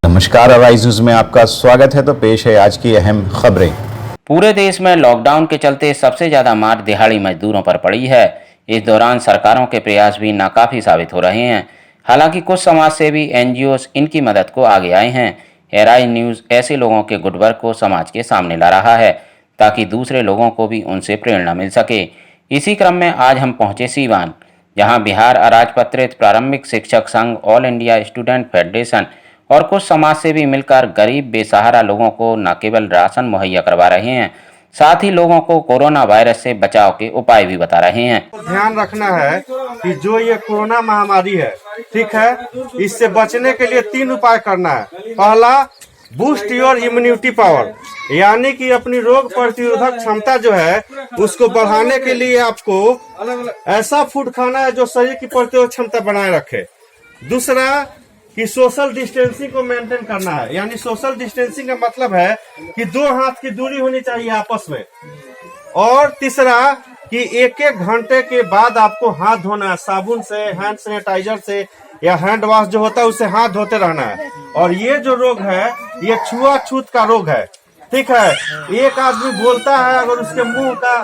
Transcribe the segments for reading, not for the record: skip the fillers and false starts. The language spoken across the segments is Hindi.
नमस्कार, अराइज न्यूज में आपका स्वागत है। तो पेश है आज की अहम खबरें। पूरे देश में लॉकडाउन के चलते सबसे ज्यादा मार दिहाड़ी मजदूरों पर पड़ी है। इस दौरान सरकारों के प्रयास भी नाकाफी साबित हो रहे हैं। हालांकि कुछ समाजसेवी एनजीओ इनकी मदद को आगे आए हैं। अराइज न्यूज ऐसे लोगों के गुटवर्क को समाज के सामने ला रहा है ताकि दूसरे लोगों को भी उनसे प्रेरणा मिल सके। इसी क्रम में आज हम पहुंचे सीवान, जहां बिहार अराजपत्रित प्रारंभिक शिक्षक संघ, ऑल इंडिया स्टूडेंट फेडरेशन और कुछ समाज से भी मिलकर गरीब बेसहारा लोगों को न केवल राशन मुहैया करवा रहे हैं, साथ ही लोगों को कोरोना वायरस से बचाव के उपाय भी बता रहे हैं। ध्यान रखना है कि जो ये कोरोना महामारी है, ठीक है, इससे बचने के लिए 3 उपाय करना है। पहला, बूस्ट योर इम्यूनिटी पावर, यानी कि अपनी रोग प्रतिरोधक क्षमता जो है उसको बढ़ाने के लिए आपको ऐसा फूड खाना है जो शरीर की प्रतिरोधक क्षमता बनाए रखे। दूसरा कि सोशल डिस्टेंसिंग को मेंटेन करना है, यानी सोशल डिस्टेंसिंग का मतलब है कि 2 हाथ की दूरी होनी चाहिए आपस में। और तीसरा कि 1-1 घंटे के बाद आपको हाथ धोना है, साबुन से, हैंड सैनिटाइजर से या हैंड वॉश जो होता है उससे हाथ धोते रहना है। और ये जो रोग है ये छुआछूत का रोग है, ठीक है। एक आदमी बोलता है, अगर उसके मुंह का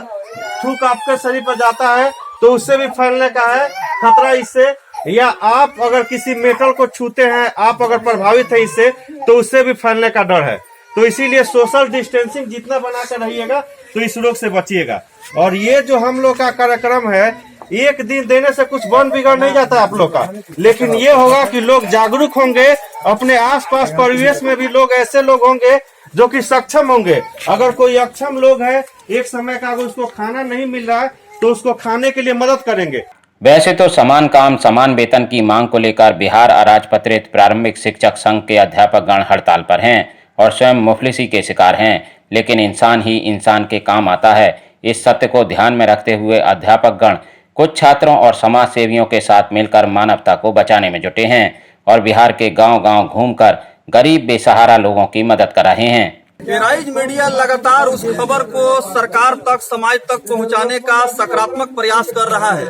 थूक आपके शरीर पर जाता है तो उससे भी फैलने का है खतरा इससे, या आप अगर किसी मेटल को छूते हैं, आप अगर प्रभावित है इससे, तो उससे भी फैलने का डर है। तो इसीलिए सोशल डिस्टेंसिंग जितना बनाकर रहिएगा तो इस रोग से बचिएगा। और ये जो हम लोग का कार्यक्रम है, एक दिन देने से कुछ बन बिगड़ नहीं जाता आप लोग का, लेकिन ये होगा कि लोग जागरूक होंगे, अपने आसपास परिवेश में भी लोग ऐसे लोग होंगे जो कि सक्षम होंगे। अगर कोई अक्षम लोग है, एक समय का अगर उसको खाना नहीं मिल रहा है तो उसको खाने के लिए मदद करेंगे। वैसे तो समान काम समान वेतन की मांग को लेकर बिहार अराजपत्रित प्रारंभिक शिक्षक संघ के अध्यापक गण हड़ताल पर हैं और स्वयं मुफलिसी के शिकार हैं, लेकिन इंसान ही इंसान के काम आता है। इस सत्य को ध्यान में रखते हुए अध्यापक गण कुछ छात्रों और समाज सेवियों के साथ मिलकर मानवता को बचाने में जुटे हैं और बिहार के गांव-गांव घूमकर गरीब बेसहारा लोगों की मदद कर रहे हैं। अराइज मीडिया लगातार उस खबर को सरकार तक, समाज तक पहुंचाने का सकारात्मक प्रयास कर रहा है,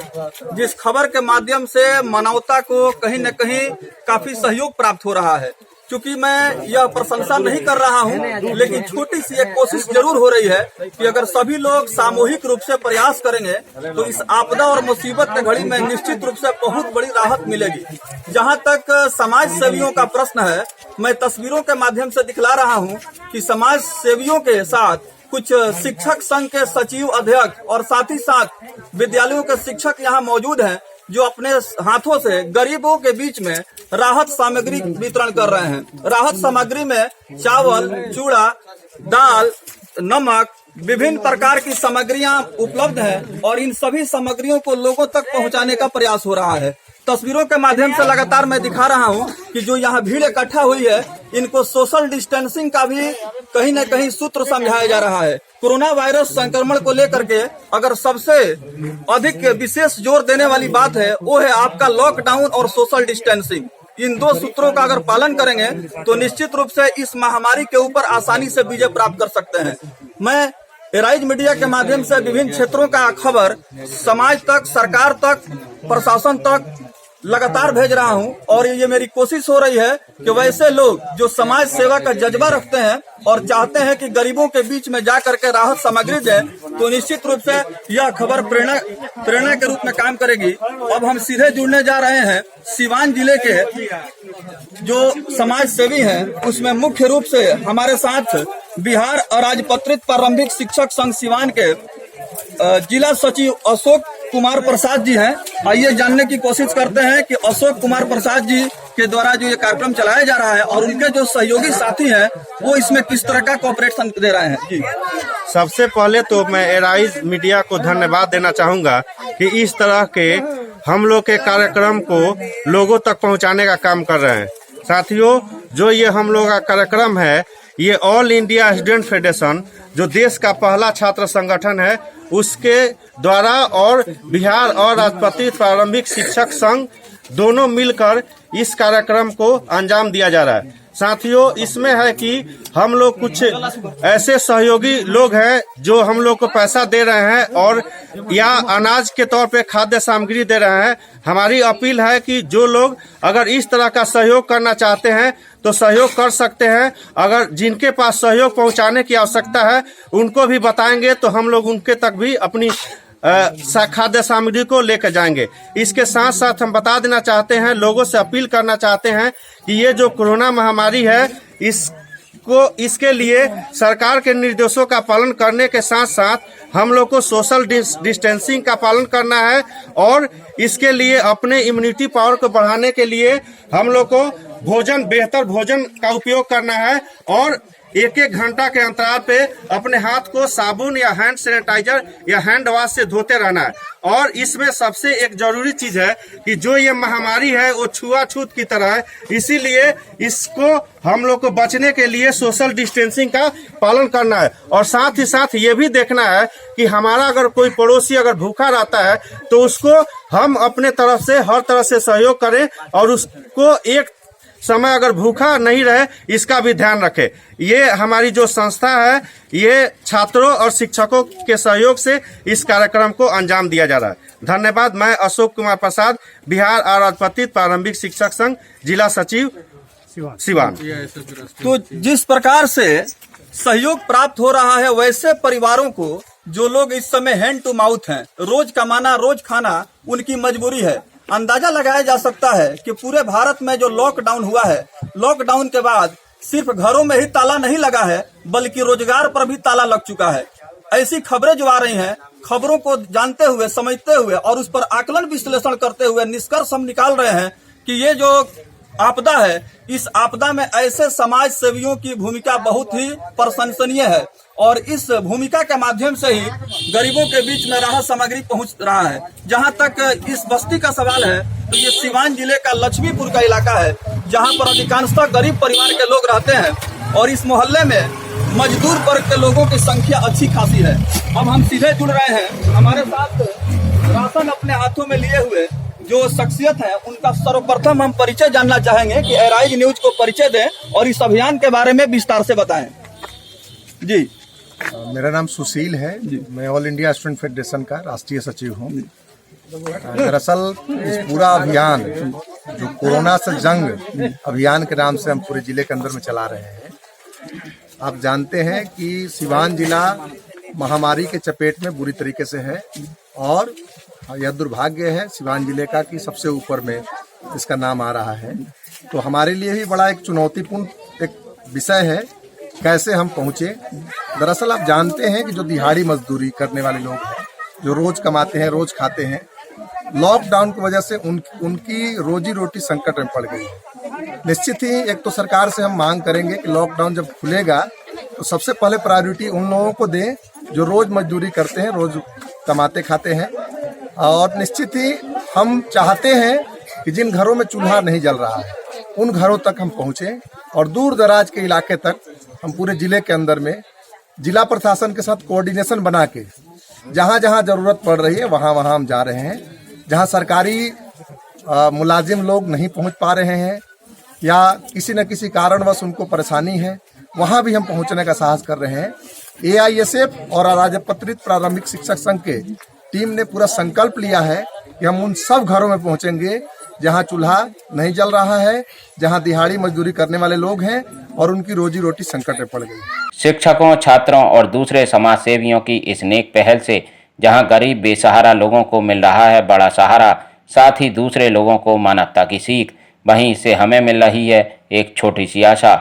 जिस खबर के माध्यम से मानवता को कहीं न कहीं काफी सहयोग प्राप्त हो रहा है। क्योंकि मैं यह प्रशंसा नहीं कर रहा हूं, लेकिन छोटी सी एक कोशिश जरूर हो रही है कि अगर सभी लोग सामूहिक रूप से प्रयास करेंगे तो इस आपदा और मुसीबत के घड़ी में निश्चित रूप से बहुत बड़ी राहत मिलेगी। जहां तक समाज सेवियों का प्रश्न है, मैं तस्वीरों के माध्यम से दिखला रहा हूं कि समाज सेवियों के साथ कुछ शिक्षक संघ के सचिव, अध्यक्ष और साथ ही साथ विद्यालयों के शिक्षक यहाँ मौजूद हैं, जो अपने हाथों से गरीबों के बीच में राहत सामग्री वितरण कर रहे हैं। राहत सामग्री में चावल, चूड़ा, दाल, नमक, विभिन्न प्रकार की सामग्रियां उपलब्ध हैं और इन सभी सामग्रियों को लोगों तक पहुंचाने का प्रयास हो रहा है। तस्वीरों के माध्यम से लगातार मैं दिखा रहा हूं कि जो यहाँ भीड़ इकट्ठा हुई है, इनको सोशल डिस्टेंसिंग का भी कहीं न कहीं सूत्र समझाया जा रहा है। कोरोना वायरस संक्रमण को लेकर के अगर सबसे अधिक विशेष जोर देने वाली बात है, वो है आपका लॉकडाउन और सोशल डिस्टेंसिंग। इन 2 सूत्रों का अगर पालन करेंगे तो निश्चित रूप से इस महामारी के ऊपर आसानी से विजय प्राप्त कर सकते हैं। मैं अराइज मीडिया के माध्यम से विभिन्न क्षेत्रों का खबर समाज तक, सरकार तक, प्रशासन तक लगातार भेज रहा हूं और ये मेरी कोशिश हो रही है कि वैसे लोग जो समाज सेवा का जज्बा रखते हैं और चाहते हैं कि गरीबों के बीच में जा करके राहत सामग्री दें, तो निश्चित रूप से यह खबर प्रेरणा के रूप में काम करेगी। अब हम सीधे जुड़ने जा रहे हैं सीवान जिले के जो समाज सेवी हैं, उसमें मुख्य रूप से हमारे साथ बिहार अराजपत्रित प्रारंभिक शिक्षक संघ सीवान के जिला सचिव अशोक कुमार प्रसाद जी हैं। आइए जानने की कोशिश करते हैं कि अशोक कुमार प्रसाद जी के द्वारा जो ये कार्यक्रम चलाया जा रहा है और उनके जो सहयोगी साथी हैं वो इसमें किस तरह का कोऑपरेशन दे रहे हैं। जी, सबसे पहले तो मैं अराइज मीडिया को धन्यवाद देना चाहूंगा कि इस तरह के हम लोग के कार्यक्रम को लोगों तक पहुंचाने का काम कर रहे हैं। साथियों, जो ये हम लोग का कार्यक्रम है, ये ऑल इंडिया स्टूडेंट फेडरेशन जो देश का पहला छात्र संगठन है, उसके द्वारा और बिहार और अराजपत्रित प्रारंभिक शिक्षक संघ दोनों मिलकर इस कार्यक्रम को अंजाम दिया जा रहा है। साथियों, इसमें है कि हम लोग कुछ ऐसे सहयोगी लोग हैं जो हम लोग को पैसा दे रहे हैं और या अनाज के तौर पे खाद्य सामग्री दे रहे हैं। हमारी अपील है कि जो लोग अगर इस तरह का सहयोग करना चाहते हैं तो सहयोग कर सकते हैं। अगर जिनके पास सहयोग पहुंचाने की आवश्यकता है उनको भी बताएंगे तो हम लोग उनके तक भी अपनी खाद्य सामग्री को लेकर जाएंगे। इसके साथ साथ हम बता देना चाहते हैं, लोगों से अपील करना चाहते हैं कि ये जो कोरोना महामारी है इसके लिए सरकार के निर्देशों का पालन करने के साथ साथ हम लोग को सोशल डिस्टेंसिंग का पालन करना है और इसके लिए अपने इम्यूनिटी पावर को बढ़ाने के लिए हम लोग को बेहतर भोजन का उपयोग करना है और एक घंटा के अंतराल पे अपने हाथ को साबुन या हैंड सैनिटाइजर या हैंड वॉश से धोते रहना है। और इसमें सबसे एक जरूरी चीज है कि जो ये महामारी है वो छुआछूत की तरह है, इसीलिए इसको हम लोग को बचने के लिए सोशल डिस्टेंसिंग का पालन करना है। और साथ ही साथ ये भी देखना है कि हमारा अगर कोई पड़ोसी अगर भूखा रहता है तो उसको हम अपने तरफ से हर तरह से सहयोग करें और उसको एक समय अगर भूखा नहीं रहे इसका भी ध्यान रखें। ये हमारी जो संस्था है ये छात्रों और शिक्षकों के सहयोग से इस कार्यक्रम को अंजाम दिया जा रहा है। धन्यवाद। मैं अशोक कुमार प्रसाद, बिहार अराजपत्रित प्रारंभिक शिक्षक संघ, जिला सचिव सिवान। तो जिस प्रकार से सहयोग प्राप्त हो रहा है वैसे परिवारों को जो लोग इस समय हैंड टू माउथ हैं, रोज कमाना रोज खाना उनकी मजबूरी है। अंदाजा लगाया जा सकता है कि पूरे भारत में जो लॉकडाउन हुआ है, लॉकडाउन के बाद सिर्फ घरों में ही ताला नहीं लगा है बल्कि रोजगार पर भी ताला लग चुका है। ऐसी खबरें जो आ रही हैं, खबरों को जानते हुए, समझते हुए और उस पर आकलन विश्लेषण करते हुए निष्कर्ष हम निकाल रहे हैं कि ये जो आपदा है, इस आपदा में ऐसे समाज सेवियों की भूमिका बहुत ही प्रशंसनीय है और इस भूमिका के माध्यम से ही गरीबों के बीच में राहत सामग्री पहुंच रहा है। जहां तक इस बस्ती का सवाल है तो ये सिवान जिले का लक्ष्मीपुर का इलाका है जहां पर अधिकांशतः गरीब परिवार के लोग रहते हैं और इस मोहल्ले में मजदूर वर्ग के लोगों की संख्या अच्छी खासी है। अब हम सीधे जुड़ रहे हैं, हमारे साथ राशन अपने हाथों में लिए हुए जो शख्सियत है उनका सर्वप्रथम हम परिचय जानना चाहेंगे कि एराइज न्यूज को परिचय दें और इस अभियान के बारे में विस्तार से बताएं। जी, मेरा नाम सुशील है, मैं ऑल इंडिया स्टूडेंट फेडरेशन का राष्ट्रीय सचिव हूँ। दरअसल इस पूरा अभियान जो कोरोना से जंग अभियान के नाम से हम पूरे जिले के अंदर में चला रहे हैं। आप जानते हैं कि सिवान जिला महामारी के चपेट में बुरी तरीके से है और यह दुर्भाग्य है सिवान जिले का कि सबसे ऊपर में इसका नाम आ रहा है। तो हमारे लिए भी बड़ा एक चुनौतीपूर्ण एक विषय है कैसे हम पहुँचे। दरअसल आप जानते हैं कि जो दिहाड़ी मजदूरी करने वाले लोग हैं, जो रोज कमाते हैं रोज खाते हैं, लॉकडाउन की वजह से उनकी रोजी रोटी संकट में पड़ गई है। निश्चित ही एक तो सरकार से हम मांग करेंगे कि लॉकडाउन जब खुलेगा तो सबसे पहले प्रायोरिटी उन लोगों को दें जो रोज मजदूरी करते हैं, रोज कमाते खाते हैं। और निश्चित ही हम चाहते हैं कि जिन घरों में चूल्हा नहीं जल रहा है उन घरों तक हम पहुँचें और दूर दराज के इलाके तक हम पूरे जिले के अंदर में जिला प्रशासन के साथ कोऑर्डिनेशन बना के जहाँ जहाँ जरूरत पड़ रही है वहाँ वहाँ हम जा रहे हैं। जहाँ सरकारी मुलाजिम लोग नहीं पहुँच पा रहे हैं या किसी न किसी कारणवश उनको परेशानी है, वहाँ भी हम पहुँचने का साहस कर रहे हैं। AISF और अराजपत्रित प्रारंभिक शिक्षक संघ के टीम ने पूरा संकल्प लिया है कि हम उन सब घरों में पहुँचेंगे जहाँ चूल्हा नहीं जल रहा है, जहाँ दिहाड़ी मजदूरी करने वाले लोग हैं और उनकी रोजी रोटी संकट में पड़ गई। शिक्षकों, छात्रों और दूसरे समाज सेवियों की इस नेक पहल से जहां गरीब बेसहारा लोगों को मिल रहा है बड़ा सहारा, साथ ही दूसरे लोगों को मानवता की सीख, वहीं इससे हमें मिल रही है एक छोटी सी आशा।